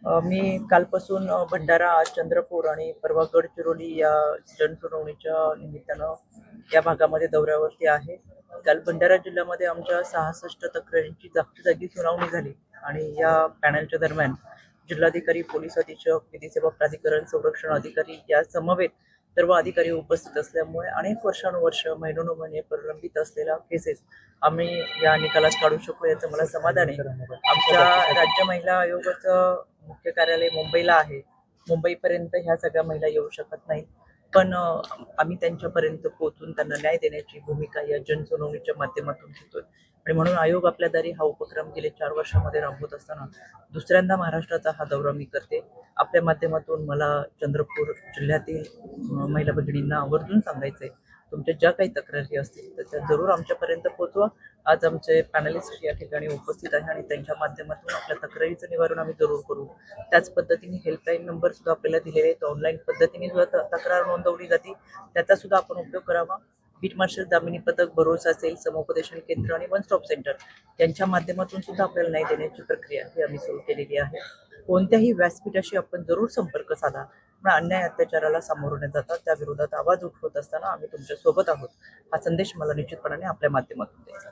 मी कालपासून भंडारा, चंद्रपूर आणि परवा गडचिरोली या जनसुनावणीच्या निमित्तानं या भागामध्ये दौऱ्यावरती आहे. काल भंडारा जिल्ह्यामध्ये आमच्या 66 तक्रारींची जागची जागी सुनावणी झाली आणि या पॅनलच्या दरम्यान जिल्हाधिकारी, पोलीस अधीक्षक, विधी सेवा प्राधिकरण, संरक्षण अधिकारी या समवेत सर्व अधिकारी उपस्थित असल्यामुळे अनेक वर्षानुवर्ष महिनोन्महिने प्रलंबित असलेल्या केसेस आम्ही या निकालात काढू शकू याचं मला समाधान आहे. आमच्या राज्य महिला आयोगाचं मुख्य कार्यालय मुंबईला आहे. मुंबईपर्यंत ह्या सगळ्या महिला येऊ शकत नाहीत, पण आम्ही त्यांच्यापर्यंत पोहोचून त्यांना न्याय देण्याची भूमिका या जनसुनावणीच्या माध्यमातून घेतोय. आणि म्हणून आयोग आपल्या दारी हा उपक्रम गेले 4 वर्षामध्ये राबवत असताना दुसऱ्यांदा महाराष्ट्राचा हा दौरा मी करते. आपल्या माध्यमातून मला चंद्रपूर जिल्ह्यातील महिला भगिनींना आवर्जून सांगायचंय, तुमच्या ज्या काही तक्रारी असतील तर त्या जरूर आमच्यापर्यंत पोहोचवा. आज आमचे पॅनलिस्ट या ठिकाणी उपस्थित आहे आणि त्यांच्या माध्यमातून आपल्या तक्रारीचं निवारण आम्ही जरूर करू. त्याच पद्धतीने हेल्पलाईन नंबर सुद्धा आपल्याला दिलेले आहेत. ऑनलाईन पद्धतीने सुद्धा तक्रार नोंदवली जाते, त्याचा सुद्धा आपण उपयोग करावा. बीट मार्शल, दामिनी पथक, भरोसा सेल, समुपदेशन केंद्र आणि वन स्टॉप सेंटर यांच्या माध्यमातून सुद्धा आपल्याला न्याय देण्याची प्रक्रिया ही आम्ही सुरू केलेली आहे. कोणत्याही व्यासपीठाशी आपण जरूर संपर्क साधा. पण अन्याय अत्याचाराला सामोरं न जाता त्या विरोधात आवाज उठवत असताना आम्ही तुमच्या सोबत आहोत हा संदेश मला निश्चितपणाने आपल्या माध्यमातून द्यायचा.